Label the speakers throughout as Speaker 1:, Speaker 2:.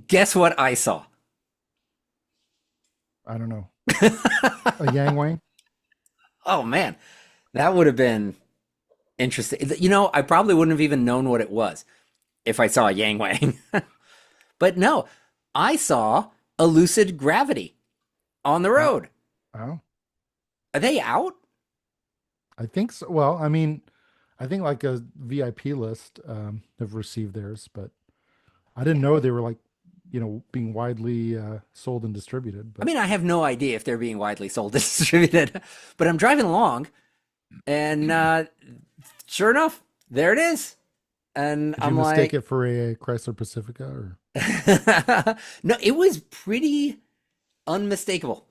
Speaker 1: Guess what I saw?
Speaker 2: I don't know. A Yangwang?
Speaker 1: Oh man, that would have been interesting. You know, I probably wouldn't have even known what it was if I saw a Yangwang. But no, I saw a Lucid Gravity on the
Speaker 2: Oh,
Speaker 1: road.
Speaker 2: oh,
Speaker 1: Are they out?
Speaker 2: I think so. Well, I mean, I think like a VIP list have received theirs, but I didn't know they were like, being widely sold and distributed.
Speaker 1: I
Speaker 2: But
Speaker 1: mean, I have no idea if they're being widely sold and distributed, but I'm driving along and sure enough, there it is. And
Speaker 2: did you
Speaker 1: I'm
Speaker 2: mistake
Speaker 1: like,
Speaker 2: it for a Chrysler Pacifica or?
Speaker 1: no, it was pretty unmistakable.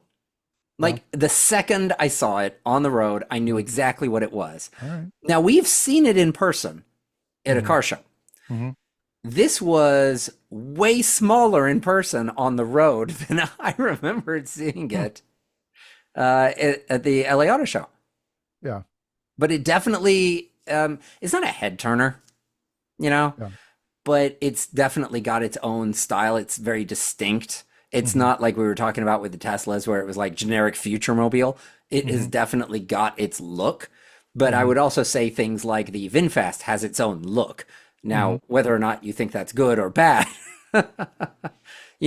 Speaker 2: Wow.
Speaker 1: Like the second I saw it on the road, I knew exactly what it was.
Speaker 2: All right.
Speaker 1: Now, we've seen it in person at a
Speaker 2: Mm-hmm.
Speaker 1: car show.
Speaker 2: Mm-hmm.
Speaker 1: This was way smaller in person on the road than I remembered seeing
Speaker 2: Hmm.
Speaker 1: it at the LA Auto Show.
Speaker 2: Yeah.
Speaker 1: But it definitely, it's not a head turner, you know,
Speaker 2: Yeah.
Speaker 1: but it's definitely got its own style. It's very distinct. It's
Speaker 2: Mm-hmm.
Speaker 1: not like we were talking about with the Teslas where it was like generic future mobile. It has
Speaker 2: Mm-hmm.
Speaker 1: definitely got its look. But I
Speaker 2: Mm-hmm.
Speaker 1: would also say things like the VinFast has its own look.
Speaker 2: Mm-hmm.
Speaker 1: Now, whether or not you think that's good or bad, you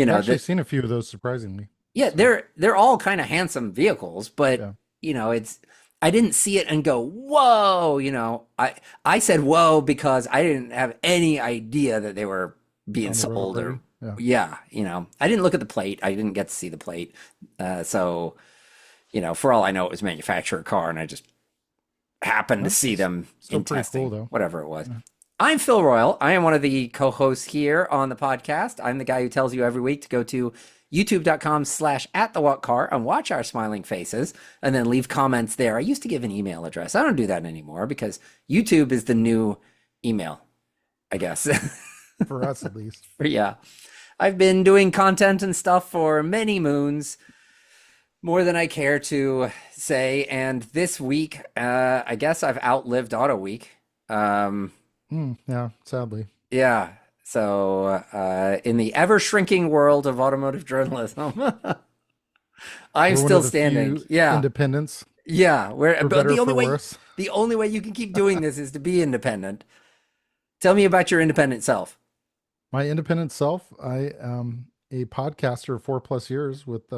Speaker 2: I've
Speaker 1: know,
Speaker 2: actually
Speaker 1: that
Speaker 2: seen a few of those surprisingly.
Speaker 1: yeah,
Speaker 2: So
Speaker 1: they're all kind of handsome vehicles, but
Speaker 2: yeah,
Speaker 1: you know, it's I didn't see it and go, "Whoa," you know. I said whoa because I didn't have any idea that they were being
Speaker 2: on the road
Speaker 1: sold
Speaker 2: already.
Speaker 1: or
Speaker 2: Yeah.
Speaker 1: yeah, you know. I didn't look at the plate. I didn't get to see the plate. So, you know, for all I know it was a manufacturer car and I just happened to
Speaker 2: That's
Speaker 1: see them
Speaker 2: still
Speaker 1: in
Speaker 2: pretty cool
Speaker 1: testing,
Speaker 2: though.
Speaker 1: whatever it was.
Speaker 2: Yeah.
Speaker 1: I'm Phil Royal. I am one of the co-hosts here on the podcast. I'm the guy who tells you every week to go to youtube.com/at the walk car and watch our smiling faces and then leave comments there. I used to give an email address. I don't do that anymore because YouTube is the new email, I guess.
Speaker 2: For us at least.
Speaker 1: Yeah. I've been doing content and stuff for many moons, more than I care to say. And this week, I guess I've outlived Auto Week. Um,
Speaker 2: Yeah, sadly.
Speaker 1: Yeah. So, in the ever shrinking world of automotive journalism, I'm
Speaker 2: We're one
Speaker 1: still
Speaker 2: of the
Speaker 1: standing.
Speaker 2: few
Speaker 1: Yeah.
Speaker 2: independents,
Speaker 1: Yeah.
Speaker 2: for
Speaker 1: But
Speaker 2: better or for worse.
Speaker 1: the only way you can keep doing this is to be independent. Tell me about your independent self.
Speaker 2: My independent self, I am a podcaster 4+ years with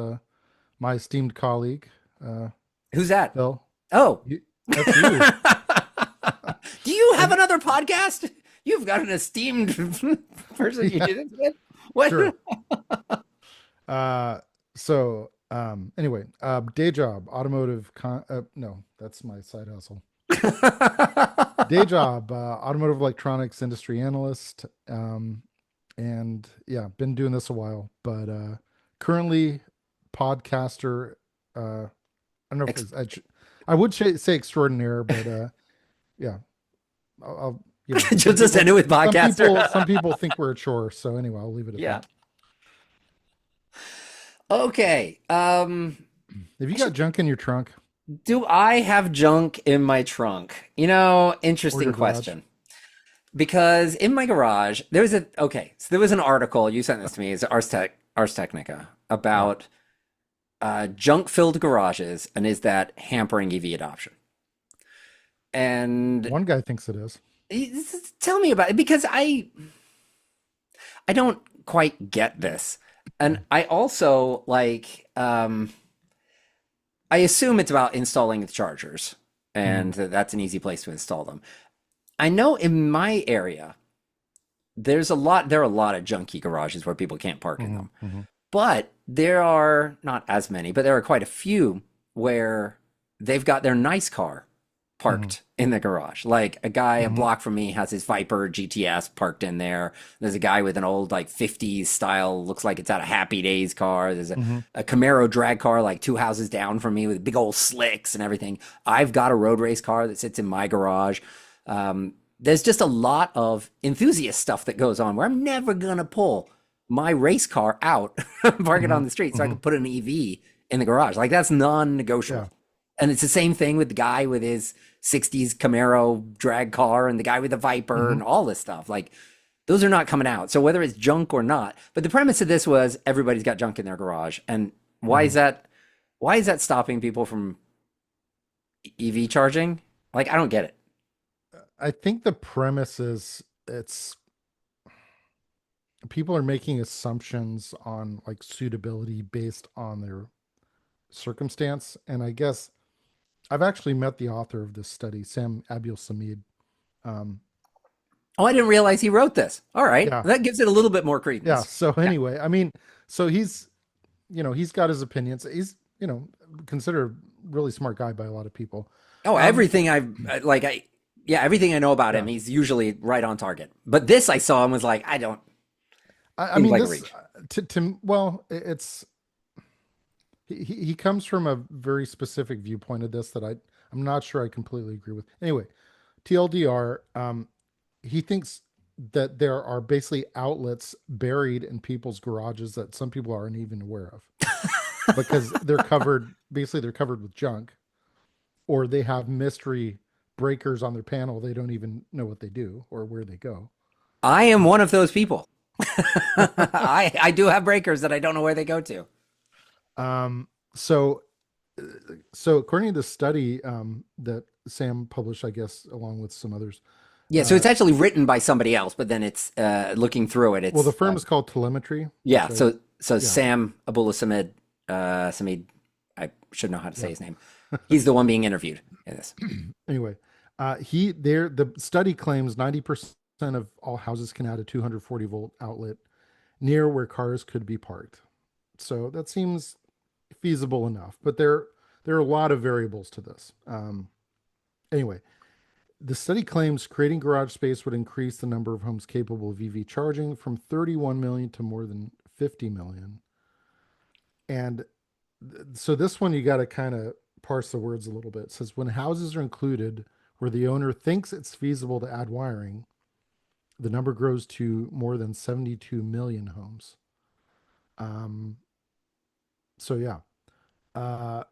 Speaker 2: my esteemed colleague, uh,
Speaker 1: Who's that?
Speaker 2: Phil.
Speaker 1: Oh.
Speaker 2: You, that's you.
Speaker 1: Do you have
Speaker 2: And
Speaker 1: another podcast? You've got an esteemed person you
Speaker 2: yeah,
Speaker 1: did it with? What?
Speaker 2: sure. Uh, anyway, day job, no, that's my side hustle. Day job, automotive electronics industry analyst. And yeah, been doing this a while, but currently podcaster. I don't know if
Speaker 1: Ex-
Speaker 2: it's, I would say extraordinaire, but yeah, I'll
Speaker 1: Just end it with
Speaker 2: some
Speaker 1: podcaster.
Speaker 2: people think we're a chore. So anyway, I'll leave it at
Speaker 1: Yeah.
Speaker 2: that.
Speaker 1: Okay.
Speaker 2: Have you got junk in your trunk
Speaker 1: Do I have junk in my trunk? You know,
Speaker 2: or
Speaker 1: interesting
Speaker 2: your garage?
Speaker 1: question. Because in my garage, there was an article, you sent this to me, it's Ars Technica,
Speaker 2: Yeah,
Speaker 1: about junk-filled garages and is that hampering EV adoption? And
Speaker 2: one guy thinks it is.
Speaker 1: tell me about it because I don't quite get this. And I also I assume it's about installing the chargers
Speaker 2: Hmm.
Speaker 1: and that's an easy place to install them. I know in my area, there are a lot of junky garages where people can't park in
Speaker 2: Hmm.
Speaker 1: them.
Speaker 2: Hmm.
Speaker 1: But there are not as many, but there are quite a few where they've got their nice car
Speaker 2: Hmm.
Speaker 1: parked in the garage. Like a guy a
Speaker 2: Hmm.
Speaker 1: block from me has his Viper GTS parked in there. There's a guy with an old like 50s style, looks like it's out of Happy Days car. There's
Speaker 2: Hmm.
Speaker 1: a Camaro drag car like two houses down from me with big old slicks and everything. I've got a road race car that sits in my garage. There's just a lot of enthusiast stuff that goes on where I'm never gonna pull my race car out, park it
Speaker 2: Hmm.
Speaker 1: on the street so I
Speaker 2: Hmm.
Speaker 1: can put an EV in the garage. Like that's
Speaker 2: Yeah.
Speaker 1: non-negotiable. And it's the same thing with the guy with his 60s Camaro drag car and the guy with the Viper
Speaker 2: Hmm.
Speaker 1: and all this stuff. Like those are not coming out. So whether it's junk or not, but the premise of this was everybody's got junk in their garage. And why is
Speaker 2: Mhm.
Speaker 1: that? Why is that stopping people from EV charging? Like, I don't get it.
Speaker 2: I think the premise is it's people are making assumptions on like suitability based on their circumstance. And I guess I've actually met the author of this study, Sam Abuel Samid. Um,
Speaker 1: Oh, I didn't realize he wrote this. All right.
Speaker 2: yeah,
Speaker 1: That gives it a little bit more
Speaker 2: yeah.
Speaker 1: credence.
Speaker 2: So
Speaker 1: Yeah.
Speaker 2: anyway, I mean, so he's, he's got his opinions. He's, considered a really smart guy by a lot of people.
Speaker 1: Oh,
Speaker 2: Um,
Speaker 1: everything yeah, everything I know about him,
Speaker 2: yeah.
Speaker 1: he's usually right on target. But this I saw and was like, I don't,
Speaker 2: I
Speaker 1: seems
Speaker 2: mean,
Speaker 1: like a
Speaker 2: this
Speaker 1: reach.
Speaker 2: well, it's he comes from a very specific viewpoint of this that I'm not sure I completely agree with. Anyway, TLDR, he thinks that there are basically outlets buried in people's garages that some people aren't even aware of because they're covered with junk, or they have mystery breakers on their panel. They don't even know what they do or where they go.
Speaker 1: I am one of those people. I do have breakers that I don't know where they go to.
Speaker 2: Um, so so according to the study that Sam published, I guess, along with some others,
Speaker 1: Yeah, so
Speaker 2: uh,
Speaker 1: it's actually written by somebody else, but then it's looking through it.
Speaker 2: well, the
Speaker 1: It's
Speaker 2: firm is called Telemetry,
Speaker 1: yeah.
Speaker 2: which
Speaker 1: So
Speaker 2: yeah,
Speaker 1: Sam Abullah Samid, Samid, I should know how to say
Speaker 2: yeah.
Speaker 1: his name. He's the one being interviewed in this.
Speaker 2: Anyway, the study claims 90% of all houses can add a 240-volt outlet near where cars could be parked. So that seems feasible enough, but there are a lot of variables to this. Anyway, the study claims creating garage space would increase the number of homes capable of EV charging from 31 million to more than 50 million. And so this one, you got to kind of parse the words a little bit. It says when houses are included where the owner thinks it's feasible to add wiring, the number grows to more than 72 million homes. Um, so yeah. Uh,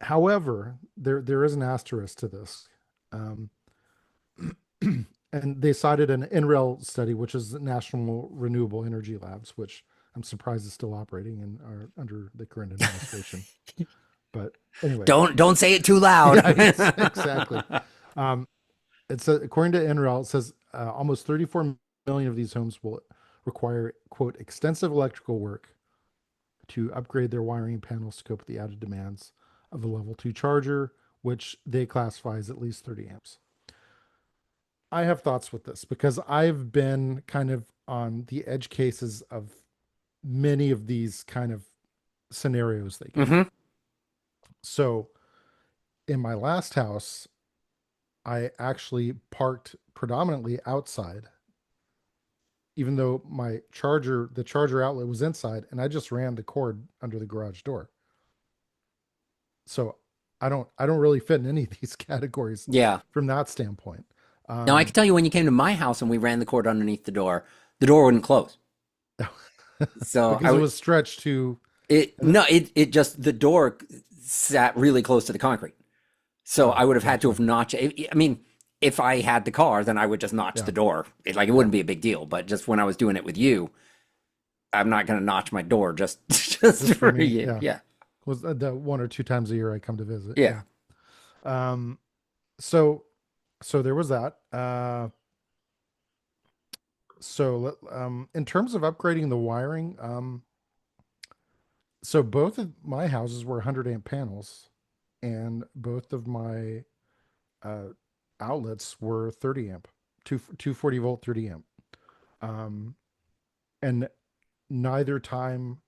Speaker 2: However, there is an asterisk to this. Um, and they cited an NREL study, which is the National Renewable Energy Labs, which I'm surprised is still operating and are under the current administration. But anyway,
Speaker 1: Don't say it too loud.
Speaker 2: yeah, exactly. Um, according to NREL, it says almost 34 million of these homes will require quote extensive electrical work to upgrade their wiring panels to cope with the added demands of a level 2 charger, which they classify as at least 30 amps. I have thoughts with this because I've been kind of on the edge cases of many of these kind of scenarios they give.
Speaker 1: hmm
Speaker 2: So in my last house, I actually parked predominantly outside, even though the charger outlet was inside, and I just ran the cord under the garage door. So I don't really fit in any of these categories
Speaker 1: Yeah.
Speaker 2: from that standpoint.
Speaker 1: Now I can
Speaker 2: Um,
Speaker 1: tell you when you came to my house and we ran the cord underneath the door wouldn't close. So I
Speaker 2: because it
Speaker 1: would
Speaker 2: was stretched to
Speaker 1: it no it just the door sat really close to the concrete. So
Speaker 2: oh,
Speaker 1: I would have had to
Speaker 2: gotcha.
Speaker 1: have notched it. I mean, if I had the car, then I would just notch
Speaker 2: Yeah,
Speaker 1: the door. It
Speaker 2: yeah.
Speaker 1: wouldn't be a big deal. But just when I was doing it with you, I'm not going to notch my door just just
Speaker 2: Just for
Speaker 1: for
Speaker 2: me,
Speaker 1: you.
Speaker 2: yeah.
Speaker 1: Yeah.
Speaker 2: Was the one or two times a year I come to visit.
Speaker 1: Yeah.
Speaker 2: Yeah. Um, so so there was that. In terms of upgrading the wiring, so both of my houses were 100 amp panels, and both of my uh, outlets were 30 amp, 240-volt 30 amp. Um, and neither time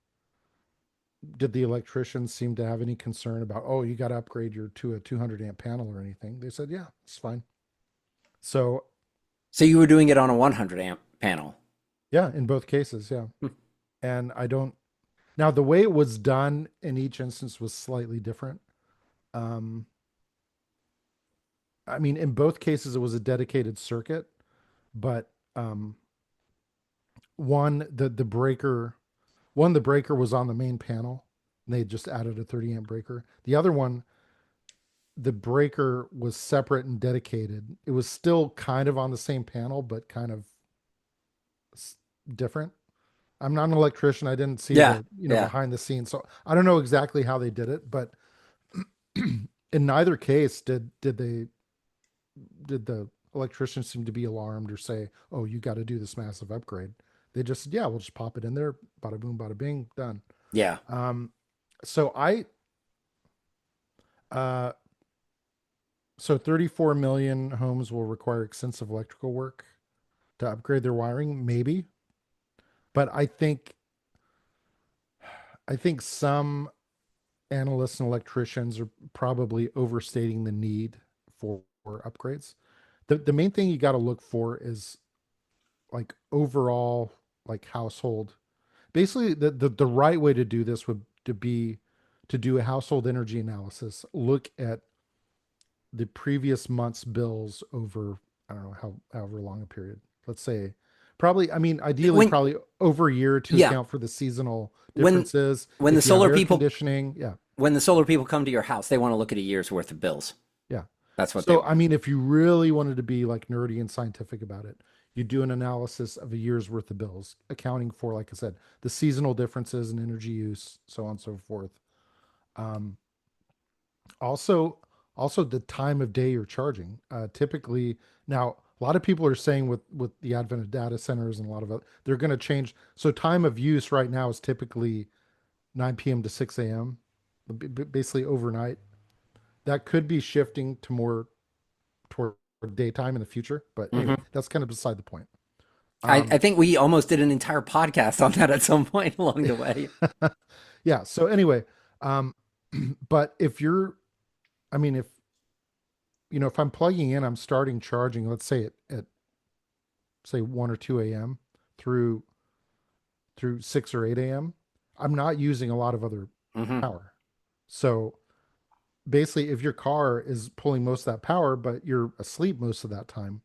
Speaker 2: did the electricians seem to have any concern about, oh, you got to upgrade your to a 200 amp panel or anything. They said, yeah, it's fine. So
Speaker 1: So you were doing it on a 100 amp panel.
Speaker 2: yeah, in both cases, yeah.
Speaker 1: Hmm.
Speaker 2: And I don't now the way it was done in each instance was slightly different. Um, I mean, in both cases, it was a dedicated circuit, but one the breaker the breaker was on the main panel. And they just added a 30 amp breaker. The other one, the breaker was separate and dedicated. It was still kind of on the same panel, but kind of different. I'm not an electrician. I didn't see
Speaker 1: Yeah,
Speaker 2: the,
Speaker 1: yeah.
Speaker 2: behind the scenes. So I don't know exactly how they did it, but in neither case did the electricians seem to be alarmed or say, "Oh, you got to do this massive upgrade." They just, yeah, we'll just pop it in there, bada boom, bada bing, done.
Speaker 1: Yeah.
Speaker 2: Um, so I, uh, so 34 million homes will require extensive electrical work to upgrade their wiring, maybe, but I think some analysts and electricians are probably overstating the need for upgrades. The main thing you got to look for is like overall like household. Basically, the right way to do this would to be to do a household energy analysis. Look at the previous month's bills over, I don't know, however long a period. Let's say probably, I mean, ideally
Speaker 1: When
Speaker 2: probably over a year to
Speaker 1: yeah,
Speaker 2: account for the seasonal
Speaker 1: when
Speaker 2: differences.
Speaker 1: when the
Speaker 2: If you have
Speaker 1: solar
Speaker 2: air
Speaker 1: people
Speaker 2: conditioning, yeah,
Speaker 1: when the solar people come to your house, they want to look at a year's worth of bills.
Speaker 2: yeah.
Speaker 1: That's what they
Speaker 2: So, I
Speaker 1: want.
Speaker 2: mean, if you really wanted to be like nerdy and scientific about it, you do an analysis of a year's worth of bills, accounting for, like I said, the seasonal differences in energy use, so on and so forth. Um, also, also the time of day you're charging. Typically, now a lot of people are saying with the advent of data centers and a lot of it, they're going to change. So time of use right now is typically 9 p.m. to 6 a.m. Basically overnight. That could be shifting to more toward daytime in the future. But anyway,
Speaker 1: Hmm.
Speaker 2: that's kind of beside the point.
Speaker 1: I
Speaker 2: Um,
Speaker 1: think we almost did an entire podcast on that at some point along the way.
Speaker 2: yeah. So anyway, um, but if you're, I mean, if I'm plugging in, I'm starting charging, let's say at say 1 or 2 a.m. through 6 or 8 a.m., I'm not using a lot of other
Speaker 1: Hmm.
Speaker 2: power. So basically, if your car is pulling most of that power, but you're asleep most of that time,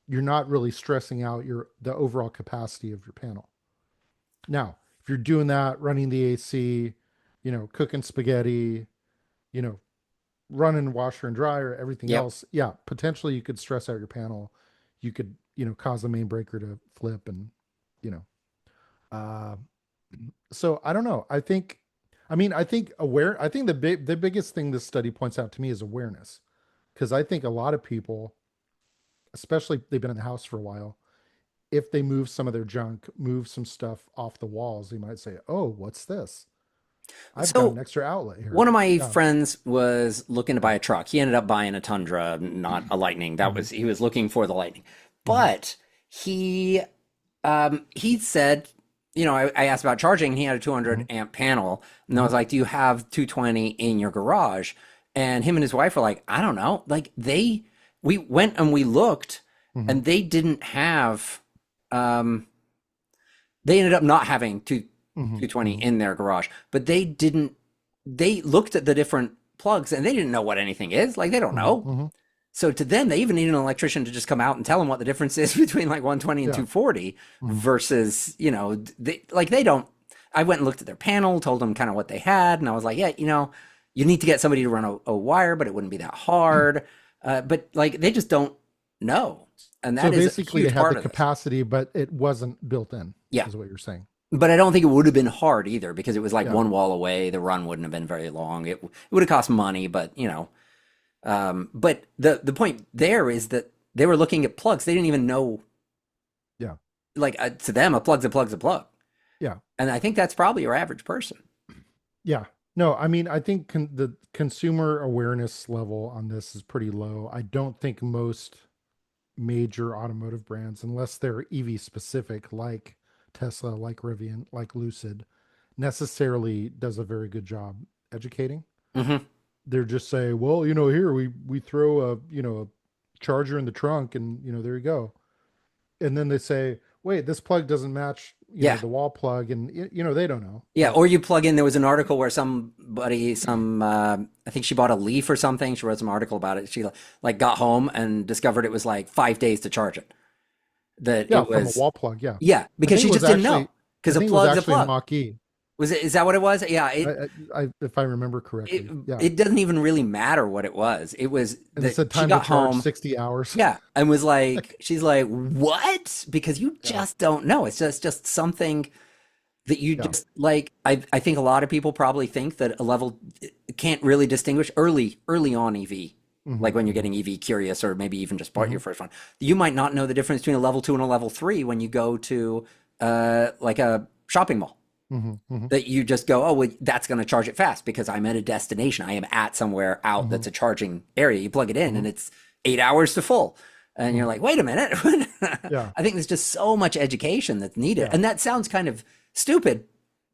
Speaker 2: you're not really stressing out the overall capacity of your panel. Now, if you're doing that, running the AC, cooking spaghetti, you know, running washer and dryer, everything
Speaker 1: Yep.
Speaker 2: else, yeah, potentially you could stress out your panel. You could, cause the main breaker to flip and, you know, uh, so I don't know. I think the biggest thing this study points out to me is awareness. Because I think a lot of people, especially if they've been in the house for a while, if they move some of their junk, move some stuff off the walls, they might say, "Oh, what's this? I've got an
Speaker 1: So
Speaker 2: extra outlet here."
Speaker 1: one of my
Speaker 2: Yeah.
Speaker 1: friends was looking to buy a truck. He ended up buying a Tundra, not a Lightning. That
Speaker 2: Hmm.
Speaker 1: was he was looking for the Lightning.
Speaker 2: Hmm.
Speaker 1: But he said, I asked about charging, and he had a 200
Speaker 2: Hmm.
Speaker 1: amp panel, and I
Speaker 2: Hmm.
Speaker 1: was like, "Do you have 220 in your garage?" And him and his wife were like, "I don't know." Like we went and we looked,
Speaker 2: Hmm.
Speaker 1: and they didn't have um they ended up not having
Speaker 2: Hmm.
Speaker 1: 220
Speaker 2: Hmm.
Speaker 1: in their garage, but they looked at the different plugs and they didn't know what anything is. Like they don't
Speaker 2: Hmm.
Speaker 1: know.
Speaker 2: Hmm.
Speaker 1: So to them, they even need an electrician to just come out and tell them what the difference is between like 120 and
Speaker 2: Yeah.
Speaker 1: 240
Speaker 2: Hmm.
Speaker 1: versus, they don't. I went and looked at their panel, told them kind of what they had, and I was like, yeah, you need to get somebody to run a wire, but it wouldn't be that hard. But like they just don't know. And
Speaker 2: So
Speaker 1: that is a
Speaker 2: basically, they
Speaker 1: huge
Speaker 2: had the
Speaker 1: part of this.
Speaker 2: capacity, but it wasn't built in,
Speaker 1: Yeah.
Speaker 2: is what you're saying.
Speaker 1: But I don't think it would have been hard either because it was like
Speaker 2: Yeah.
Speaker 1: one wall away. The run wouldn't have been very long. It would have cost money, but but the point there is that they were looking at plugs. They didn't even know,
Speaker 2: Yeah.
Speaker 1: like to them, a plug's a plug's a plug.
Speaker 2: Yeah.
Speaker 1: And I think that's probably your average person.
Speaker 2: Yeah. No, I mean, I think the consumer awareness level on this is pretty low. I don't think most major automotive brands, unless they're EV specific, like Tesla, like Rivian, like Lucid, necessarily does a very good job educating.
Speaker 1: Hmm.
Speaker 2: They're just say, well, here we throw a charger in the trunk, and there you go. And then they say, wait, this plug doesn't match,
Speaker 1: Yeah.
Speaker 2: the wall plug, and they don't know.
Speaker 1: Yeah.
Speaker 2: But
Speaker 1: Or you plug in, there was an article where I think she bought a Leaf or something. She wrote some article about it. She like got home and discovered it was like 5 days to charge it. That
Speaker 2: yeah,
Speaker 1: it
Speaker 2: from a
Speaker 1: was,
Speaker 2: wall plug, yeah.
Speaker 1: yeah,
Speaker 2: I
Speaker 1: because
Speaker 2: think
Speaker 1: she
Speaker 2: it was
Speaker 1: just didn't
Speaker 2: actually
Speaker 1: know because
Speaker 2: I
Speaker 1: a
Speaker 2: think it was
Speaker 1: plug's a
Speaker 2: actually a
Speaker 1: plug.
Speaker 2: Mach E.
Speaker 1: Was it? Is that what it was? Yeah.
Speaker 2: If I remember
Speaker 1: It
Speaker 2: correctly. Yeah.
Speaker 1: it doesn't even really matter what it was. It was
Speaker 2: And it
Speaker 1: that
Speaker 2: said
Speaker 1: she
Speaker 2: time to
Speaker 1: got
Speaker 2: charge
Speaker 1: home.
Speaker 2: 60 hours.
Speaker 1: Yeah, and was like, she's like, what? Because you
Speaker 2: Yeah.
Speaker 1: just don't know. It's just something that you
Speaker 2: Yeah.
Speaker 1: just like. I think a lot of people probably think that a level can't really distinguish early on EV.
Speaker 2: Hmm.
Speaker 1: Like when you're
Speaker 2: Hmm.
Speaker 1: getting EV curious, or maybe even just bought
Speaker 2: Hmm.
Speaker 1: your first one, you might not know the difference between a level 2 and a level 3 when you go to like a shopping mall.
Speaker 2: Hmm. Hmm.
Speaker 1: That you just go, oh, well, that's going to charge it fast because I'm at a destination. I am at somewhere out
Speaker 2: Hmm.
Speaker 1: that's a charging area. You plug it in
Speaker 2: Hmm.
Speaker 1: and it's 8 hours to full. And you're
Speaker 2: Hmm.
Speaker 1: like, wait a minute.
Speaker 2: Yeah.
Speaker 1: I think there's just so much education that's needed.
Speaker 2: Yeah.
Speaker 1: And that sounds kind of stupid,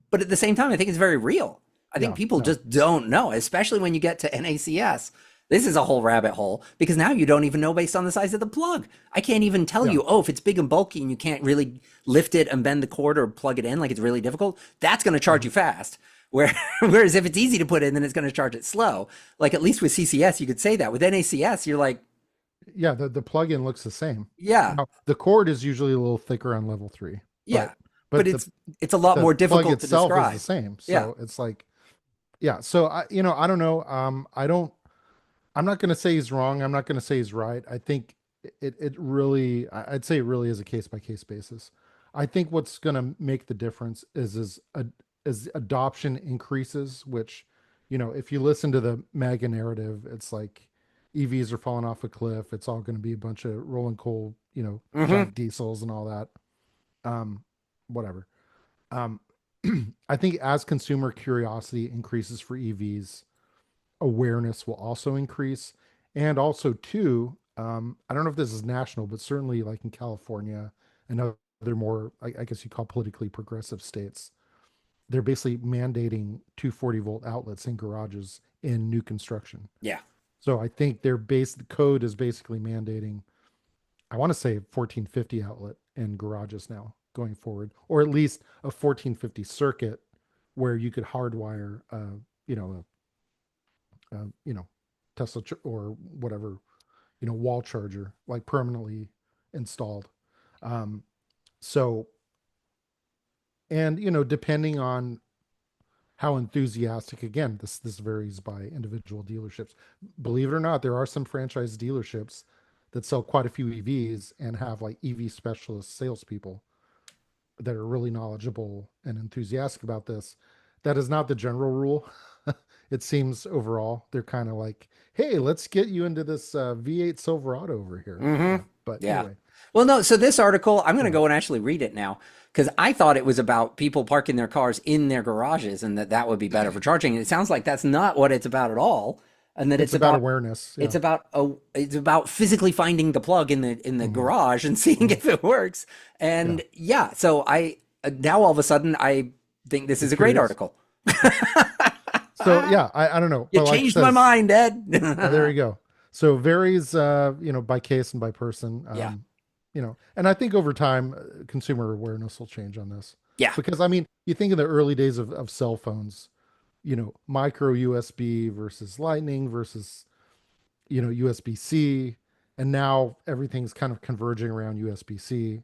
Speaker 1: but at the same time, I think it's very real. I think
Speaker 2: Yeah.
Speaker 1: people
Speaker 2: No.
Speaker 1: just don't know, especially when you get to NACS. This is a whole rabbit hole because now you don't even know based on the size of the plug. I can't even tell
Speaker 2: Yeah.
Speaker 1: you, oh, if it's big and bulky and you can't really lift it and bend the cord or plug it in, like it's really difficult, that's going to charge
Speaker 2: Hmm.
Speaker 1: you fast. Whereas if it's easy to put in, then it's going to charge it slow. Like at least with CCS, you could say that. With NACS, you're like,
Speaker 2: Yeah. The plug-in looks the same.
Speaker 1: yeah,
Speaker 2: Now, the cord is usually a little thicker on level 3,
Speaker 1: yeah, but
Speaker 2: but
Speaker 1: it's a lot
Speaker 2: the
Speaker 1: more
Speaker 2: plug
Speaker 1: difficult to
Speaker 2: itself is the
Speaker 1: describe.
Speaker 2: same.
Speaker 1: Yeah.
Speaker 2: So it's like, yeah. So I don't know. I'm not going to say he's wrong. I'm not going to say he's right. I think it really, I'd say it really is a case by case basis. I think what's going to make the difference is adoption increases, which, if you listen to the MAGA narrative, it's like EVs are falling off a cliff. It's all going to be a bunch of rolling coal,
Speaker 1: Hmm.
Speaker 2: giant diesels and all that. Whatever. Um, I think as consumer curiosity increases for EVs, awareness will also increase. And also, too, I don't know if this is national, but certainly like in California and other more, I guess you call politically progressive states, they're basically mandating 240-volt outlets in garages in new construction.
Speaker 1: Yeah.
Speaker 2: So I think the code is basically mandating, I want to say 1450 outlet in garages now going forward, or at least a 1450 circuit where you could hardwire, you know, you know, or whatever, wall charger, like permanently installed. Um, so, and, depending on how enthusiastic, again, this varies by individual dealerships. Believe it or not, there are some franchise dealerships that sell quite a few EVs and have like EV specialist salespeople that are really knowledgeable and enthusiastic about this. That is not the general rule. It seems overall they're kind of like, hey, let's get you into this V8 Silverado over here.
Speaker 1: Hmm.
Speaker 2: But
Speaker 1: Yeah.
Speaker 2: anyway,
Speaker 1: Well, no, so this article, I'm going to
Speaker 2: yeah,
Speaker 1: go and actually read it now because I thought it was about people parking their cars in their garages and that would be better for charging. And it sounds like that's not what it's about at all. And that
Speaker 2: it's about awareness. Yeah.
Speaker 1: it's about physically finding the plug in the
Speaker 2: Hmm.
Speaker 1: garage and seeing
Speaker 2: Hmm.
Speaker 1: if it works.
Speaker 2: Yeah.
Speaker 1: And yeah, so I now all of a sudden I think this
Speaker 2: You're
Speaker 1: is a great
Speaker 2: curious.
Speaker 1: article.
Speaker 2: So yeah, I don't know,
Speaker 1: You
Speaker 2: but like it
Speaker 1: changed my
Speaker 2: says,
Speaker 1: mind, Ed.
Speaker 2: there you go. So varies, by case and by person.
Speaker 1: Yeah.
Speaker 2: And I think over time, consumer awareness will change on this.
Speaker 1: Yeah.
Speaker 2: Because I mean, you think of the early days of cell phones, micro USB versus lightning versus, USB-C. And now everything's kind of converging around USB-C.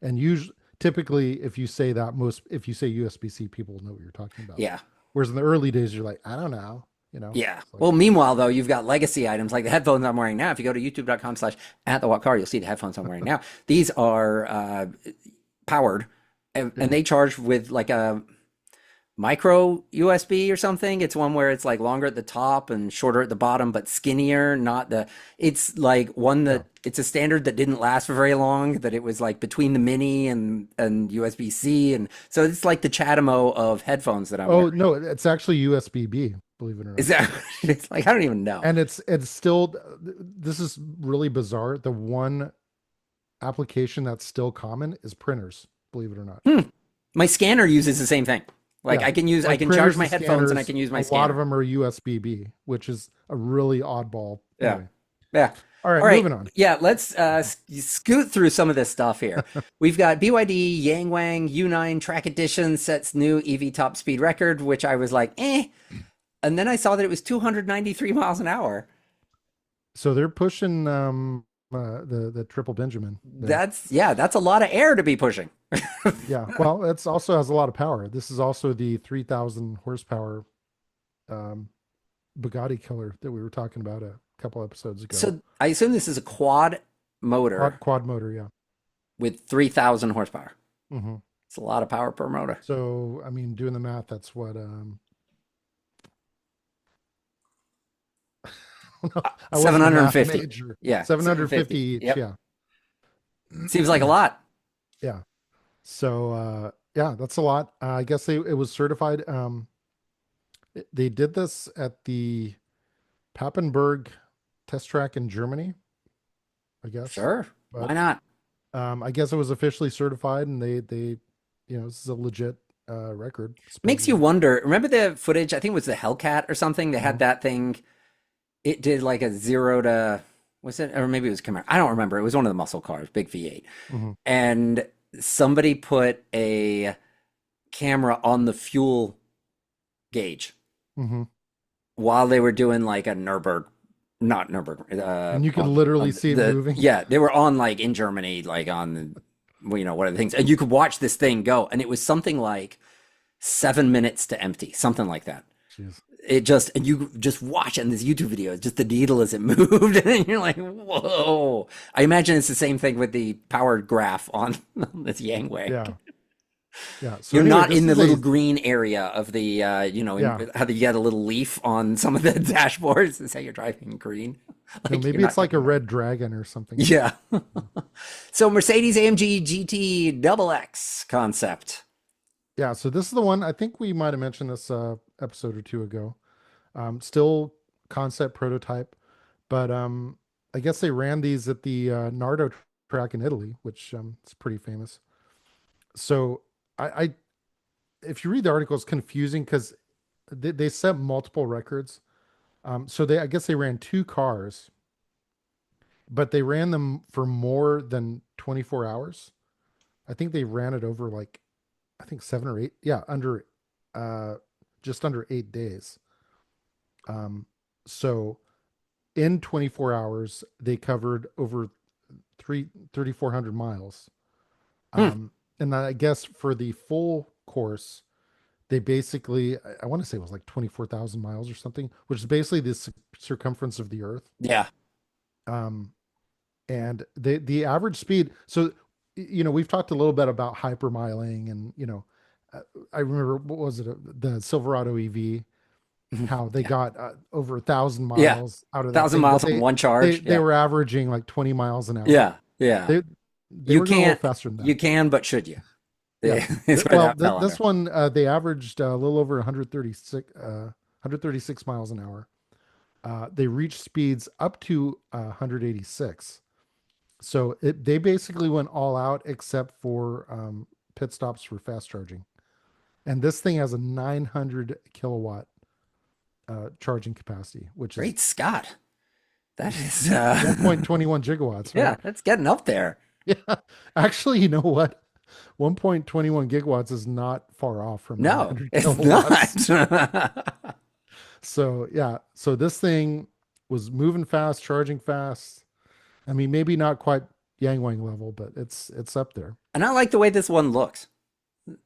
Speaker 2: And usually, typically, if you say USB-C, people know what you're talking about.
Speaker 1: Yeah.
Speaker 2: Whereas in the early days, you're like, I don't know,
Speaker 1: Yeah.
Speaker 2: It's like,
Speaker 1: Well, meanwhile, though, you've got legacy items like the headphones I'm wearing now. If you go to youtube.com/@thewhatcar, you'll see the headphones I'm wearing now. These are powered and
Speaker 2: yeah.
Speaker 1: they charge with like a micro USB or something. It's one where it's like longer at the top and shorter at the bottom, but skinnier. It's like one
Speaker 2: Yeah.
Speaker 1: that it's a standard that didn't last for very long, that it was like between the mini and USB-C. And so it's like the Chatamo of headphones that I'm
Speaker 2: Oh
Speaker 1: wearing.
Speaker 2: no, it's actually USB-B, believe it or
Speaker 1: Is
Speaker 2: not.
Speaker 1: that, it's like, I don't even know.
Speaker 2: And it's still, this is really bizarre. The one application that's still common is printers, believe it or not.
Speaker 1: Hmm. My scanner uses the same thing. Like
Speaker 2: Yeah.
Speaker 1: I
Speaker 2: Like
Speaker 1: can charge
Speaker 2: printers
Speaker 1: my
Speaker 2: and
Speaker 1: headphones and I
Speaker 2: scanners,
Speaker 1: can use my
Speaker 2: a lot of
Speaker 1: scanner.
Speaker 2: them are USB-B, which is a really oddball.
Speaker 1: Yeah.
Speaker 2: Anyway.
Speaker 1: Yeah.
Speaker 2: All right,
Speaker 1: All right.
Speaker 2: moving on.
Speaker 1: Yeah, let's scoot through some of this stuff here. We've got BYD Yangwang U9 Track Edition sets new EV top speed record, which I was like, eh. And then I saw that it was 293 miles an hour.
Speaker 2: So they're pushing the triple Benjamin there.
Speaker 1: That's a lot of air to be pushing.
Speaker 2: Yeah. Well, it's also has a lot of power. This is also the 3,000 horsepower um, Bugatti killer that we were talking about a couple episodes ago.
Speaker 1: So I assume this is a quad motor
Speaker 2: Quad motor, yeah.
Speaker 1: with 3,000 horsepower.
Speaker 2: Hmm.
Speaker 1: It's a lot of power per motor.
Speaker 2: So, I mean, doing the math, that's what I wasn't a math
Speaker 1: 750.
Speaker 2: major.
Speaker 1: Yeah,
Speaker 2: 750
Speaker 1: 750.
Speaker 2: each,
Speaker 1: Yep.
Speaker 2: yeah.
Speaker 1: Seems like a lot.
Speaker 2: Yeah. So, yeah, that's a lot. I guess it was certified. They did this at the Papenburg test track in Germany, I guess.
Speaker 1: Sure.
Speaker 2: But
Speaker 1: Why not?
Speaker 2: I guess it was officially certified, and this is a legit record,
Speaker 1: Makes you
Speaker 2: supposedly.
Speaker 1: wonder. Remember the footage? I think it was the Hellcat or something. They had
Speaker 2: Mhm.
Speaker 1: that thing. It did like a 0 to, was it? Or maybe it was Camaro. I don't remember. It was one of the muscle cars, big V8.
Speaker 2: Hmm.
Speaker 1: And somebody put a camera on the fuel gauge
Speaker 2: Hmm.
Speaker 1: while they were doing like a Nürburg, not Nürburg,
Speaker 2: And you could literally
Speaker 1: on
Speaker 2: see it moving.
Speaker 1: yeah, they were on like in Germany, like on the, well, what are the things, and you could watch this thing go, and it was something like 7 minutes to empty, something like that.
Speaker 2: Jeez.
Speaker 1: It just, and you just watch it in this YouTube video, it's just the needle as it moved, and you're like, whoa. I imagine it's the same thing with the power graph on this Yangwang.
Speaker 2: Yeah. Yeah. So
Speaker 1: You're
Speaker 2: anyway,
Speaker 1: not
Speaker 2: this
Speaker 1: in the
Speaker 2: is
Speaker 1: little
Speaker 2: a
Speaker 1: green area of the,
Speaker 2: yeah.
Speaker 1: how you get a little leaf on some of the dashboards and say you're driving green.
Speaker 2: No,
Speaker 1: Like you're
Speaker 2: maybe it's
Speaker 1: not
Speaker 2: like a
Speaker 1: getting that.
Speaker 2: red dragon or something.
Speaker 1: Yeah. So Mercedes-AMG GT XX concept.
Speaker 2: Yeah. So this is the one I think we might have mentioned this episode or two ago. Still concept prototype, but I guess they ran these at the Nardo track in Italy, which is pretty famous. So I if you read the article, it's confusing because they set multiple records. So I guess they ran two cars, but they ran them for more than 24 hours. I think they ran it over like I think 7 or 8, yeah, under uh just under 8 days. Um, so in 24 hours, they covered over 3,400 miles.
Speaker 1: Hmm.
Speaker 2: And I guess for the full course, they basically, I want to say it was like 24,000 miles or something, which is basically the circumference of the Earth.
Speaker 1: Yeah.
Speaker 2: Um, and the average speed. So, we've talked a little bit about hypermiling, and uh, I remember what was it, the Silverado EV, how they
Speaker 1: Yeah.
Speaker 2: got over 1,000
Speaker 1: Yeah.
Speaker 2: miles out of that
Speaker 1: 1,000
Speaker 2: thing, but
Speaker 1: miles on
Speaker 2: they
Speaker 1: one
Speaker 2: they
Speaker 1: charge.
Speaker 2: they
Speaker 1: Yeah.
Speaker 2: were averaging like 20 miles an hour.
Speaker 1: Yeah. Yeah.
Speaker 2: They
Speaker 1: You
Speaker 2: were going a little
Speaker 1: can't,
Speaker 2: faster than that.
Speaker 1: you can, but should you?
Speaker 2: Yeah.
Speaker 1: Is where
Speaker 2: Well,
Speaker 1: that fell
Speaker 2: this
Speaker 1: under.
Speaker 2: one they averaged a little over 136 miles an hour. They reached speeds up to 186. So they basically went all out except for pit stops for fast charging. And this thing has a 900 kilowatt charging capacity, which is
Speaker 1: Great Scott. That is,
Speaker 2: 1.21 gigawatts,
Speaker 1: yeah,
Speaker 2: right?
Speaker 1: that's getting up there.
Speaker 2: Yeah. Actually, you know what? 1.21 gigawatts is not far off from
Speaker 1: No,
Speaker 2: 900
Speaker 1: it's
Speaker 2: kilowatts.
Speaker 1: not.
Speaker 2: So, yeah. So this thing was moving fast, charging fast. I mean, maybe not quite Yangwang level, but it's up there.
Speaker 1: And I like the way this one looks,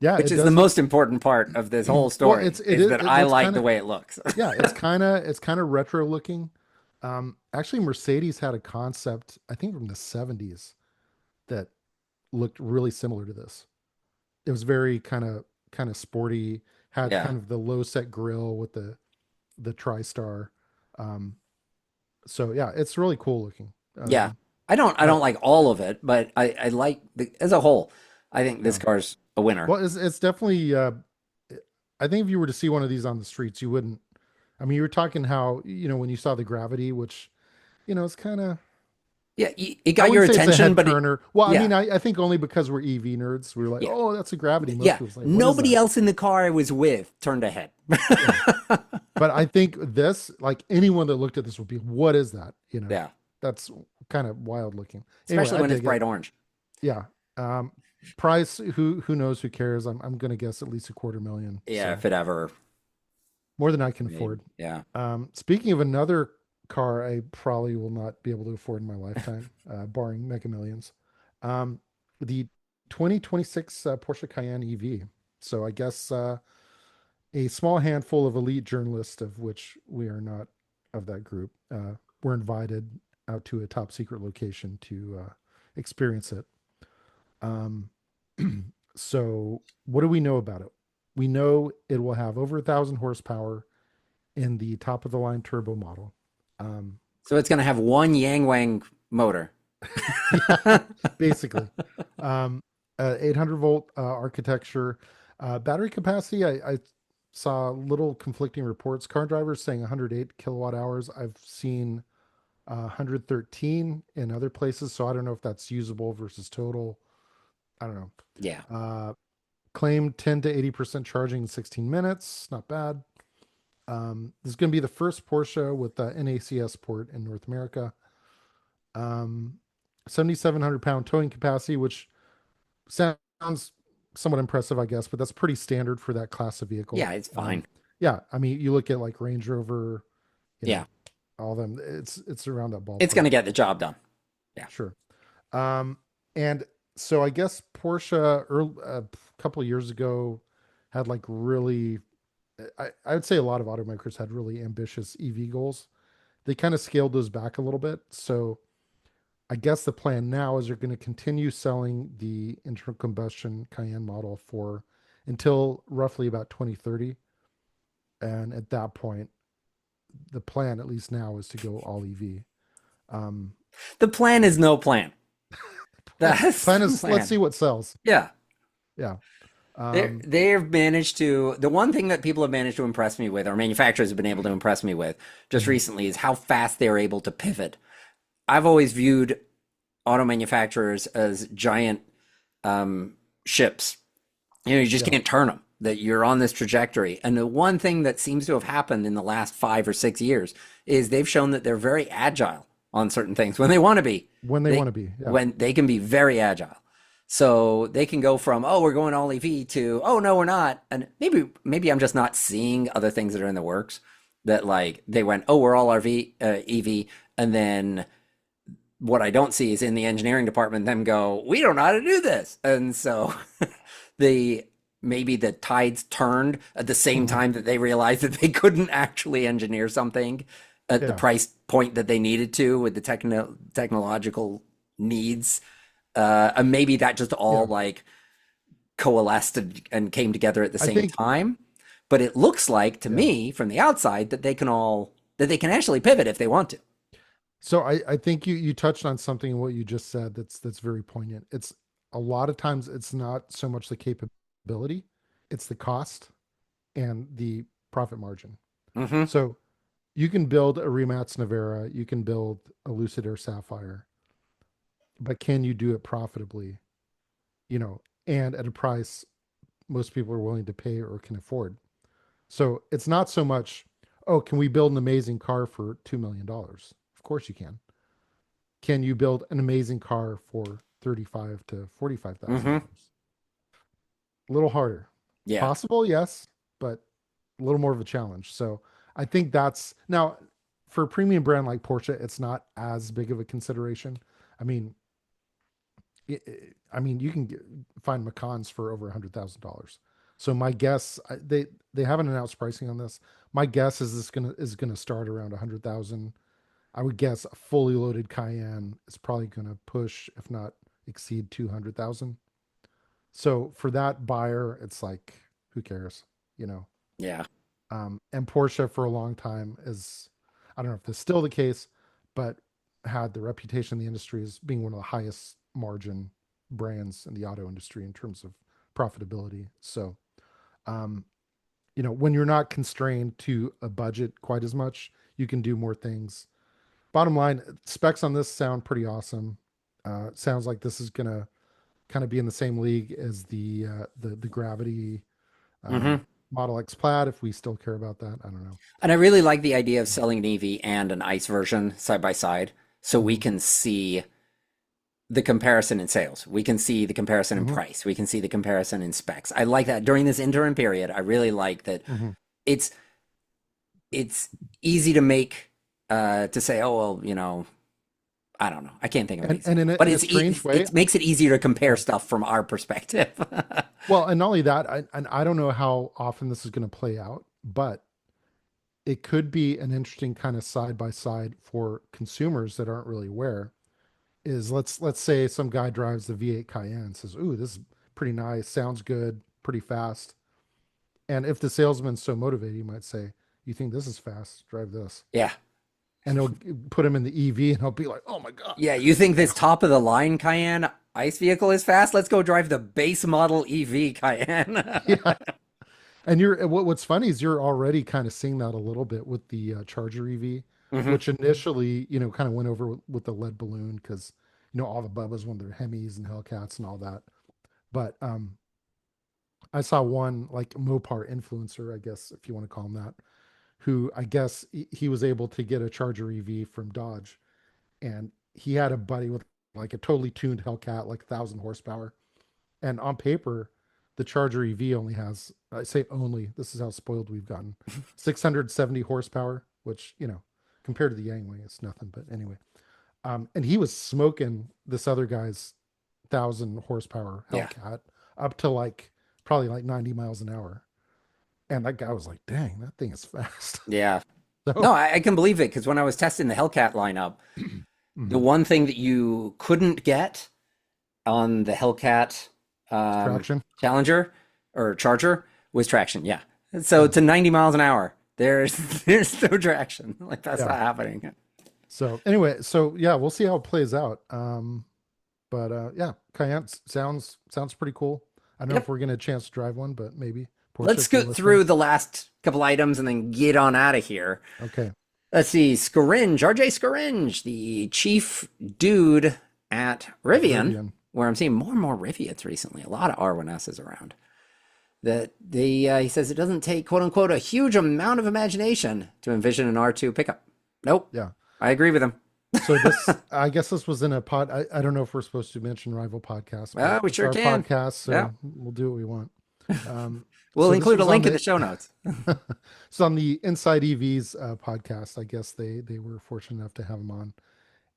Speaker 2: Yeah,
Speaker 1: which
Speaker 2: it
Speaker 1: is the
Speaker 2: does look
Speaker 1: most important part of this whole
Speaker 2: well,
Speaker 1: story, is that
Speaker 2: it
Speaker 1: I
Speaker 2: looks
Speaker 1: like
Speaker 2: kind
Speaker 1: the
Speaker 2: of
Speaker 1: way it looks.
Speaker 2: yeah, it's kind of retro looking. Actually Mercedes had a concept, I think from the 70s, that looked really similar to this. It was very kind of sporty, had
Speaker 1: Yeah.
Speaker 2: kind of the low set grill with the TriStar. Um, so yeah, it's really cool looking.
Speaker 1: Yeah.
Speaker 2: Um,
Speaker 1: I don't
Speaker 2: but
Speaker 1: like all of it, but I like as a whole, I think this
Speaker 2: yeah,
Speaker 1: car's a winner.
Speaker 2: well, it's definitely. I think if you were to see one of these on the streets, you wouldn't. I mean, you were talking how when you saw the Gravity, which it's kind of.
Speaker 1: Yeah, it
Speaker 2: I
Speaker 1: got your
Speaker 2: wouldn't say it's a
Speaker 1: attention,
Speaker 2: head
Speaker 1: but it,
Speaker 2: turner. Well, I
Speaker 1: yeah,
Speaker 2: mean, I think only because we're EV nerds, we're like,
Speaker 1: yeah,
Speaker 2: oh, that's a Gravity. Most
Speaker 1: yeah.
Speaker 2: people say, what is
Speaker 1: Nobody
Speaker 2: that?
Speaker 1: else in the car I was with turned ahead.
Speaker 2: Yeah. But I think this, like anyone that looked at this would be, what is that?
Speaker 1: Yeah,
Speaker 2: That's kind of wild looking. Anyway,
Speaker 1: especially
Speaker 2: I
Speaker 1: when it's
Speaker 2: dig it.
Speaker 1: bright orange.
Speaker 2: Yeah. Price, who knows, who cares? I'm gonna guess at least a quarter million.
Speaker 1: Yeah,
Speaker 2: So
Speaker 1: if it ever
Speaker 2: more than I can
Speaker 1: made.
Speaker 2: afford.
Speaker 1: Yeah.
Speaker 2: Speaking of another car I probably will not be able to afford in my lifetime, barring Mega Millions. The 2026 Porsche Cayenne EV. So I guess a small handful of elite journalists, of which we are not of that group, were invited out to a top secret location to experience it. Um, so what do we know about it? We know it will have over 1,000 horsepower in the top of the line turbo model. Um,
Speaker 1: So it's going to have one Yangwang motor.
Speaker 2: yeah, basically. 800 volt architecture. Battery capacity, I saw little conflicting reports. Car drivers saying 108 kilowatt hours. I've seen 113 in other places, so I don't know if that's usable versus total. I don't know.
Speaker 1: Yeah.
Speaker 2: Claimed 10 to 80% charging in 16 minutes. Not bad. This is going to be the first Porsche with the NACS port in North America. 7,700 pound towing capacity, which sounds somewhat impressive, I guess, but that's pretty standard for that class of vehicle.
Speaker 1: Yeah, it's fine.
Speaker 2: Yeah, I mean, you look at like Range Rover, you know,
Speaker 1: Yeah.
Speaker 2: all of them. It's around that
Speaker 1: It's going
Speaker 2: ballpark.
Speaker 1: to get the job done. Yeah.
Speaker 2: Sure. Um, and so I guess Porsche a couple of years ago had like really, I would say a lot of automakers had really ambitious EV goals. They kind of scaled those back a little bit. So I guess the plan now is they're going to continue selling the internal combustion Cayenne model for until roughly about 2030. And at that point, the plan, at least now, is to go all EV. Um,
Speaker 1: The plan is no plan. That's
Speaker 2: plan
Speaker 1: the
Speaker 2: is let's
Speaker 1: plan.
Speaker 2: see what sells.
Speaker 1: Yeah.
Speaker 2: Yeah.
Speaker 1: They're,
Speaker 2: Um,
Speaker 1: they've managed to, the one thing that people have managed to impress me with, or manufacturers have been able to impress me with just
Speaker 2: mhm.
Speaker 1: recently, is how fast they're able to pivot. I've always viewed auto manufacturers as giant ships. You just
Speaker 2: Yeah.
Speaker 1: can't turn them, that you're on this trajectory. And the one thing that seems to have happened in the last 5 or 6 years is they've shown that they're very agile on certain things when they want to be.
Speaker 2: When they
Speaker 1: They
Speaker 2: want to be. Yeah.
Speaker 1: when they can be very agile. So they can go from, oh, we're going all EV to, oh no, we're not. And maybe I'm just not seeing other things that are in the works, that like they went, oh, we're all EV, and then what I don't see is in the engineering department them go, we don't know how to do this. And so the maybe the tides turned at the same
Speaker 2: Mhm.
Speaker 1: time that they realized that they couldn't actually engineer something at the
Speaker 2: Yeah.
Speaker 1: price point that they needed to with the technological needs. And maybe that just all
Speaker 2: Yeah.
Speaker 1: like coalesced and came together at the
Speaker 2: I
Speaker 1: same
Speaker 2: think,
Speaker 1: time. But it looks like to
Speaker 2: yeah.
Speaker 1: me from the outside that they can actually pivot if they want to.
Speaker 2: So I think you touched on something in what you just said that's very poignant. It's a lot of times it's not so much the capability, it's the cost and the profit margin.
Speaker 1: Hmm.
Speaker 2: So you can build a Remax Navara, you can build a Lucid Air Sapphire, but can you do it profitably, and at a price most people are willing to pay or can afford? So it's not so much, oh, can we build an amazing car for $2 million? Of course you can. Can you build an amazing car for 35 to
Speaker 1: Hmm.
Speaker 2: $45,000? A little harder.
Speaker 1: Yeah.
Speaker 2: Possible, yes, but a little more of a challenge. So I think that's now for a premium brand like Porsche, it's not as big of a consideration. I mean, you can find Macans for over $100,000. So my guess, they haven't announced pricing on this. My guess is this is gonna start around 100,000. I would guess a fully loaded Cayenne is probably gonna push, if not exceed 200,000. So for that buyer, it's like, who cares, you know?
Speaker 1: Yeah.
Speaker 2: And Porsche for a long time is, I don't know if this is still the case, but had the reputation in the industry as being one of the highest margin brands in the auto industry in terms of profitability. So, um, when you're not constrained to a budget quite as much, you can do more things. Bottom line, specs on this sound pretty awesome. Sounds like this is gonna kind of be in the same league as the Gravity
Speaker 1: Hmm.
Speaker 2: Model X Plaid, if we still care about that. I don't know.
Speaker 1: And I really like the idea of selling an EV and an ICE version side by side so we
Speaker 2: Hmm.
Speaker 1: can see the comparison in sales. We can see the comparison in
Speaker 2: Hmm.
Speaker 1: price. We can see the comparison in specs. I like that during this interim period. I really like that
Speaker 2: Hmm.
Speaker 1: it's it's easy to make to say, oh well, I don't know. I can't think of
Speaker 2: And
Speaker 1: anything.
Speaker 2: in
Speaker 1: But
Speaker 2: in a strange way,
Speaker 1: it makes it easier to compare stuff from our perspective.
Speaker 2: well, and not only that, I don't know how often this is going to play out, but it could be an interesting kind of side by side for consumers that aren't really aware. Is let's say some guy drives the V8 Cayenne and says, "Ooh, this is pretty nice, sounds good, pretty fast." And if the salesman's so motivated, he might say, "You think this is fast? Drive this."
Speaker 1: Yeah.
Speaker 2: And he'll put him in the EV, and he'll be like, "Oh my god!"
Speaker 1: Yeah, you think this top of the line Cayenne ICE vehicle is fast? Let's go drive the base model EV Cayenne.
Speaker 2: Yeah. And what's funny is you're already kind of seeing that a little bit with the Charger EV,
Speaker 1: Hmm.
Speaker 2: which initially, kind of went over with the lead balloon because, all the Bubbas when they're Hemis and Hellcats and all that. But I saw one like Mopar influencer, I guess, if you want to call him that, who I guess he was able to get a Charger EV from Dodge. And he had a buddy with like a totally tuned Hellcat, like 1,000 horsepower. And on paper, the Charger EV only has, I say only, this is how spoiled we've gotten, 670 horsepower, which, compared to the Yangwang, it's nothing. But anyway, and he was smoking this other guy's 1,000 horsepower
Speaker 1: Yeah.
Speaker 2: Hellcat up to like probably like 90 miles an hour. And that guy was like, dang, that thing is fast.
Speaker 1: Yeah. No,
Speaker 2: So,
Speaker 1: I can believe it because when I was testing the Hellcat lineup, the
Speaker 2: mhm.
Speaker 1: one thing that you couldn't get on the Hellcat
Speaker 2: Traction.
Speaker 1: Challenger or Charger was traction. Yeah. So
Speaker 2: Yeah.
Speaker 1: to 90 miles an hour, there's there's no traction. Like that's
Speaker 2: Yeah.
Speaker 1: not happening.
Speaker 2: So anyway, so yeah, we'll see how it plays out. But yeah, Cayenne sounds pretty cool. I don't know if
Speaker 1: Yep.
Speaker 2: we're getting a chance to drive one, but maybe Porsche,
Speaker 1: Let's
Speaker 2: if you're
Speaker 1: go
Speaker 2: listening.
Speaker 1: through the last couple items and then get on out of here.
Speaker 2: Okay.
Speaker 1: Let's see. Scaringe, RJ Scaringe, the chief dude at
Speaker 2: At
Speaker 1: Rivian,
Speaker 2: Rivian.
Speaker 1: where I'm seeing more and more Rivians recently. A lot of R1Ss around. That he says it doesn't take quote unquote a huge amount of imagination to envision an R2 pickup. Nope,
Speaker 2: Yeah.
Speaker 1: I agree with him.
Speaker 2: So I guess this was in a pod. I don't know if we're supposed to mention rival podcasts, but
Speaker 1: Well, we
Speaker 2: it's
Speaker 1: sure
Speaker 2: our
Speaker 1: can.
Speaker 2: podcast,
Speaker 1: Yeah,
Speaker 2: so we'll do what we want. Um,
Speaker 1: we'll
Speaker 2: so this
Speaker 1: include a
Speaker 2: was on
Speaker 1: link in
Speaker 2: the
Speaker 1: the show notes.
Speaker 2: it's on the Inside EVs podcast. I guess they were fortunate enough to have him on.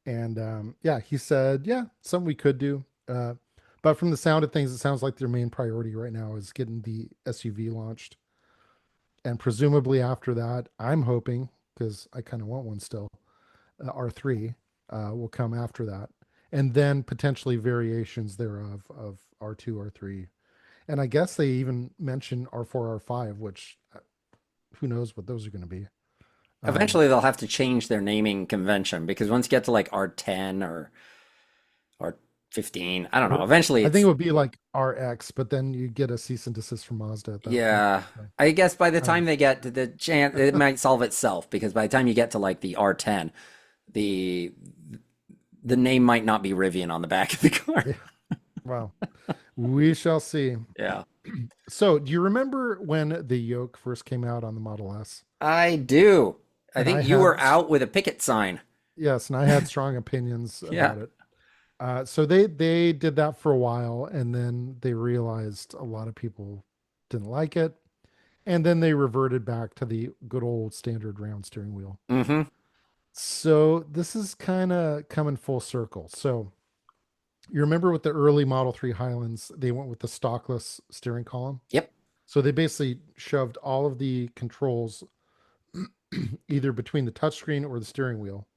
Speaker 2: And yeah, he said, yeah, something we could do. But from the sound of things, it sounds like their main priority right now is getting the SUV launched. And presumably after that, I'm hoping, because I kind of want one still, R3 will come after that. And then potentially variations thereof of R2, R3. And I guess they even mention R4, R5, which who knows what those are going to be. Um,
Speaker 1: Eventually, they'll have to change their naming convention because once you get to like R10 or 15, I don't know.
Speaker 2: but
Speaker 1: Eventually,
Speaker 2: I think it
Speaker 1: it's
Speaker 2: would be like RX, but then you get a cease and desist from Mazda at that point.
Speaker 1: yeah.
Speaker 2: So,
Speaker 1: I guess by the time
Speaker 2: um,
Speaker 1: they get to the chance, it might solve itself because by the time you get to like the R10, the the name might not be Rivian on the back of the car.
Speaker 2: yeah, well, we shall see.
Speaker 1: Yeah,
Speaker 2: So, do you remember when the yoke first came out on the Model S?
Speaker 1: I do. I
Speaker 2: And I
Speaker 1: think you were
Speaker 2: had,
Speaker 1: out with a picket sign.
Speaker 2: yes, and I had strong opinions
Speaker 1: Yeah.
Speaker 2: about it. So they did that for a while, and then they realized a lot of people didn't like it, and then they reverted back to the good old standard round steering wheel.
Speaker 1: Mm-hmm.
Speaker 2: So this is kind of coming full circle. So you remember with the early Model 3 Highlands, they went with the stockless steering column.
Speaker 1: Yep.
Speaker 2: So they basically shoved all of the controls either between the touchscreen or the steering wheel.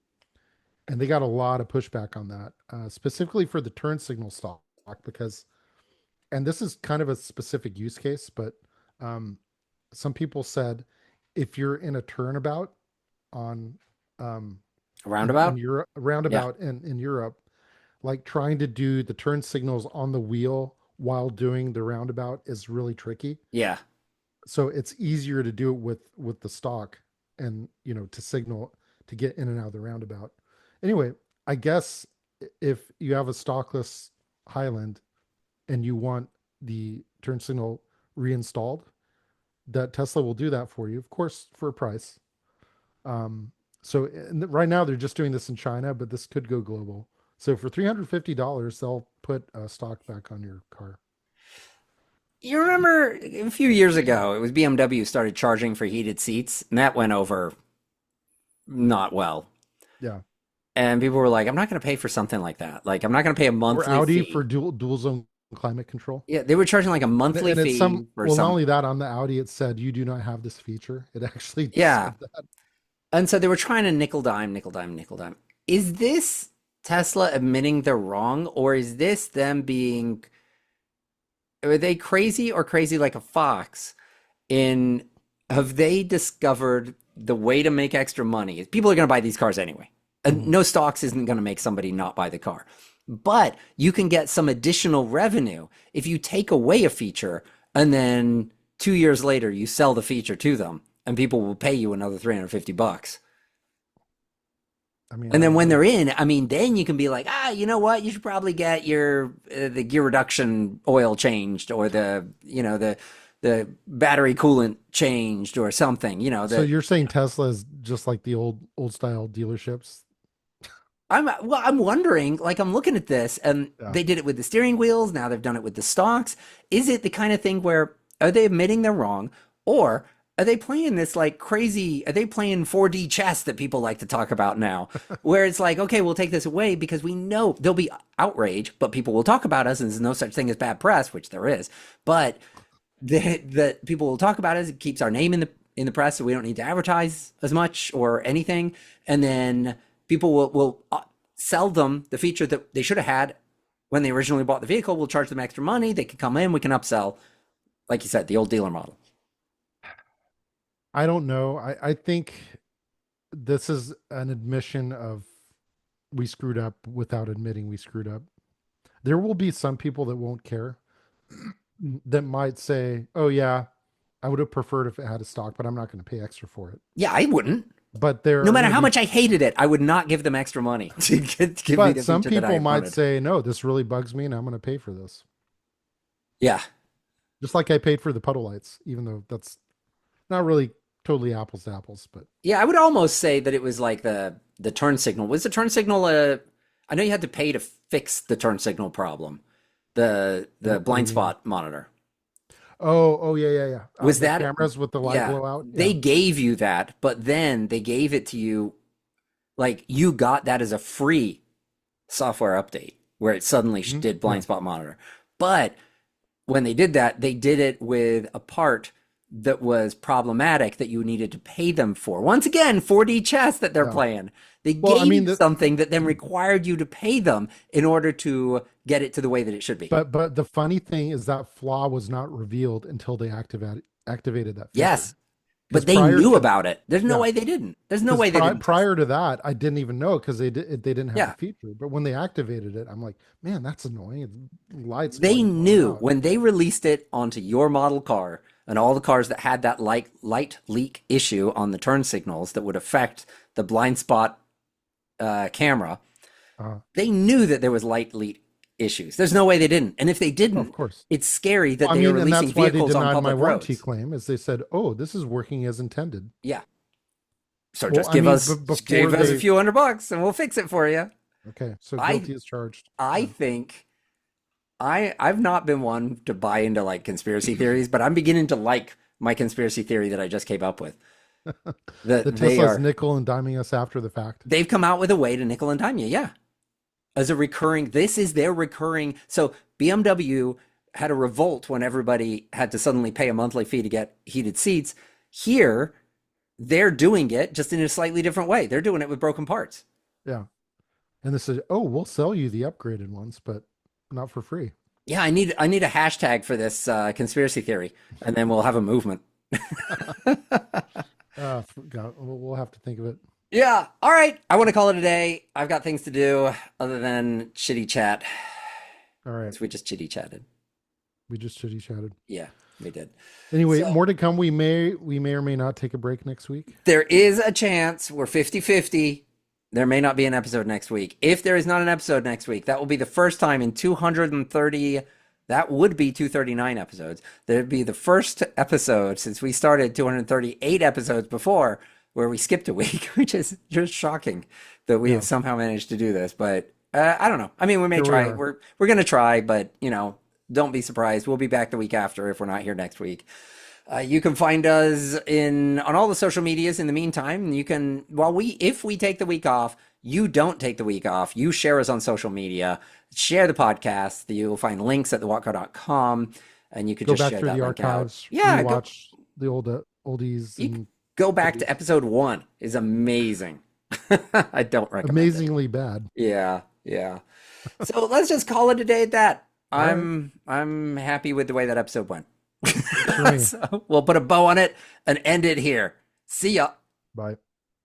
Speaker 2: And they got a lot of pushback on that, specifically for the turn signal stock, because, and this is kind of a specific use case, but um, some people said if you're in a turnabout on um, in
Speaker 1: Roundabout.
Speaker 2: Europe,
Speaker 1: Yeah.
Speaker 2: roundabout in Europe, like trying to do the turn signals on the wheel while doing the roundabout is really tricky.
Speaker 1: Yeah.
Speaker 2: So it's easier to do it with the stock and to signal to get in and out of the roundabout. Anyway, I guess if you have a stockless Highland and you want the turn signal reinstalled, that Tesla will do that for you, of course, for a price. Um, so right now they're just doing this in China, but this could go global. So for $350, they'll put stock back on your car.
Speaker 1: You remember a few years ago, it was BMW started charging for heated seats, and that went over not well.
Speaker 2: Yeah.
Speaker 1: And people were like, I'm not going to pay for something like that. Like, I'm not going to pay a
Speaker 2: Or
Speaker 1: monthly
Speaker 2: Audi for
Speaker 1: fee.
Speaker 2: dual zone climate control.
Speaker 1: Yeah, they were charging like a monthly
Speaker 2: And it's
Speaker 1: fee
Speaker 2: some,
Speaker 1: for
Speaker 2: well, not
Speaker 1: some.
Speaker 2: only that, on the Audi, it said you do not have this feature. It actually
Speaker 1: Yeah.
Speaker 2: said that.
Speaker 1: And so they were trying to nickel dime, nickel dime, nickel dime. Is this Tesla admitting they're wrong, or is this them being, are they crazy or crazy like a fox? In Have they discovered the way to make extra money? People are going to buy these cars anyway. And
Speaker 2: Mhm.
Speaker 1: no stocks isn't going to make somebody not buy the car. But you can get some additional revenue if you take away a feature and then 2 years later you sell the feature to them and people will pay you another 350 bucks.
Speaker 2: I mean,
Speaker 1: And
Speaker 2: I
Speaker 1: then
Speaker 2: don't
Speaker 1: when
Speaker 2: know.
Speaker 1: they're in, I mean, then you can be like, you know what? You should probably get your the gear reduction oil changed, or the battery coolant changed, or something.
Speaker 2: So you're saying Tesla is just like the old style dealerships?
Speaker 1: I'm wondering, like, I'm looking at this, and
Speaker 2: Yeah.
Speaker 1: they did it with the steering wheels. Now they've done it with the stocks. Is it the kind of thing where are they admitting they're wrong, or are they playing this like crazy? Are they playing 4D chess that people like to talk about now, where it's like, okay, we'll take this away because we know there'll be outrage, but people will talk about us, and there's no such thing as bad press, which there is, but that people will talk about us. It keeps our name in the press, so we don't need to advertise as much or anything, and then people will sell them the feature that they should have had when they originally bought the vehicle. We'll charge them extra money. They can come in. We can upsell, like you said, the old dealer model.
Speaker 2: I don't know. I think this is an admission of we screwed up without admitting we screwed up. There will be some people that won't care, that might say, "Oh yeah, I would have preferred if it had a stock, but I'm not going to pay extra for it."
Speaker 1: Yeah, I wouldn't.
Speaker 2: But there
Speaker 1: No
Speaker 2: are
Speaker 1: matter
Speaker 2: going to
Speaker 1: how
Speaker 2: be,
Speaker 1: much I hated it, I would not give them extra money to give me
Speaker 2: but
Speaker 1: the
Speaker 2: some
Speaker 1: feature that I
Speaker 2: people might
Speaker 1: wanted.
Speaker 2: say, "No, this really bugs me, and I'm going to pay for this."
Speaker 1: Yeah.
Speaker 2: Just like I paid for the puddle lights, even though that's not really totally apples to apples. But
Speaker 1: Yeah, I would almost say that it was like the turn signal. Was the turn signal I know you had to pay to fix the turn signal problem. The
Speaker 2: what do you
Speaker 1: blind
Speaker 2: mean?
Speaker 1: spot monitor.
Speaker 2: Oh, yeah, yeah, yeah.
Speaker 1: Was
Speaker 2: The
Speaker 1: that
Speaker 2: cameras with the light
Speaker 1: Yeah,
Speaker 2: blowout.
Speaker 1: they
Speaker 2: Yeah.
Speaker 1: gave you that, but then they gave it to you like you got that as a free software update where it suddenly
Speaker 2: Mhm.
Speaker 1: did
Speaker 2: Yeah.
Speaker 1: blind spot monitor. But when they did that, they did it with a part that was problematic that you needed to pay them for. Once again, 4D chess that they're
Speaker 2: Yeah.
Speaker 1: playing. They
Speaker 2: Well, I
Speaker 1: gave
Speaker 2: mean,
Speaker 1: you something that then required you to pay them in order to get it to the way that it should be.
Speaker 2: but the funny thing is that flaw was not revealed until they activated that feature.
Speaker 1: Yes,
Speaker 2: Because
Speaker 1: but they
Speaker 2: prior
Speaker 1: knew
Speaker 2: to
Speaker 1: about it. There's no
Speaker 2: yeah,
Speaker 1: way they didn't. There's no
Speaker 2: because
Speaker 1: way they didn't test
Speaker 2: prior
Speaker 1: it.
Speaker 2: to that, I didn't even know because they didn't have the
Speaker 1: Yeah.
Speaker 2: feature. But when they activated it, I'm like, man, that's annoying. It's lights
Speaker 1: They
Speaker 2: going in and
Speaker 1: knew
Speaker 2: out.
Speaker 1: when they released it onto your model car and all the cars that had that light leak issue on the turn signals that would affect the blind spot camera.
Speaker 2: Uh,
Speaker 1: They knew that there was light leak issues. There's no way they didn't. And if they
Speaker 2: oh, of
Speaker 1: didn't,
Speaker 2: course.
Speaker 1: it's scary
Speaker 2: Well,
Speaker 1: that
Speaker 2: I
Speaker 1: they are
Speaker 2: mean, and
Speaker 1: releasing
Speaker 2: that's why they
Speaker 1: vehicles on
Speaker 2: denied my
Speaker 1: public
Speaker 2: warranty
Speaker 1: roads.
Speaker 2: claim, is they said, "Oh, this is working as intended."
Speaker 1: Yeah. So
Speaker 2: Well,
Speaker 1: just
Speaker 2: I
Speaker 1: give
Speaker 2: mean,
Speaker 1: us just
Speaker 2: before
Speaker 1: give us a
Speaker 2: they
Speaker 1: few $100 and we'll fix it for you.
Speaker 2: okay, so
Speaker 1: I
Speaker 2: guilty as charged.
Speaker 1: I
Speaker 2: Yeah.
Speaker 1: think I've not been one to buy into like conspiracy theories, but I'm beginning to like my conspiracy theory that I just came up with.
Speaker 2: The
Speaker 1: That
Speaker 2: Tesla's nickel and diming us after the fact.
Speaker 1: they've come out with a way to nickel and dime you, yeah. As a recurring, this is their recurring. So BMW had a revolt when everybody had to suddenly pay a monthly fee to get heated seats. Here, they're doing it just in a slightly different way. They're doing it with broken parts.
Speaker 2: Yeah. And they said, "Oh, we'll sell you the upgraded ones, but not for free."
Speaker 1: Yeah, I need a hashtag for this conspiracy theory, and then we'll have a movement.
Speaker 2: Forgot. We'll have to think of it.
Speaker 1: Yeah. All right. I want to call it a day. I've got things to do other than chitty chat.
Speaker 2: All right.
Speaker 1: So we just chitty chatted.
Speaker 2: We just chitty chatted.
Speaker 1: Yeah, we did.
Speaker 2: Anyway,
Speaker 1: So
Speaker 2: more to come. We may or may not take a break next week.
Speaker 1: there is a chance we're 50-50. There may not be an episode next week. If there is not an episode next week, that will be the first time in 230, that would be 239 episodes. That'd be the first episode since we started 238 episodes before where we skipped a week, which is just shocking that we
Speaker 2: Yeah.
Speaker 1: have somehow managed to do this. But I don't know. I mean, we may
Speaker 2: Here we
Speaker 1: try.
Speaker 2: are.
Speaker 1: We're gonna try, but don't be surprised. We'll be back the week after if we're not here next week. You can find us on all the social medias in the meantime. You can if we take the week off, you don't take the week off. You share us on social media, share the podcast. You'll find links at thewhatcar.com, and you could
Speaker 2: Go
Speaker 1: just
Speaker 2: back
Speaker 1: share
Speaker 2: through
Speaker 1: that
Speaker 2: the
Speaker 1: link out.
Speaker 2: archives,
Speaker 1: Yeah, go.
Speaker 2: rewatch the oldies
Speaker 1: You
Speaker 2: and
Speaker 1: go back to
Speaker 2: goodies.
Speaker 1: episode 1. Is amazing. I don't recommend it.
Speaker 2: Amazingly bad.
Speaker 1: Yeah, yeah. So let's just call it a day at that.
Speaker 2: All right.
Speaker 1: I'm happy with the way that episode went.
Speaker 2: for me.
Speaker 1: So we'll put a bow on it and end it here. See ya.
Speaker 2: Bye.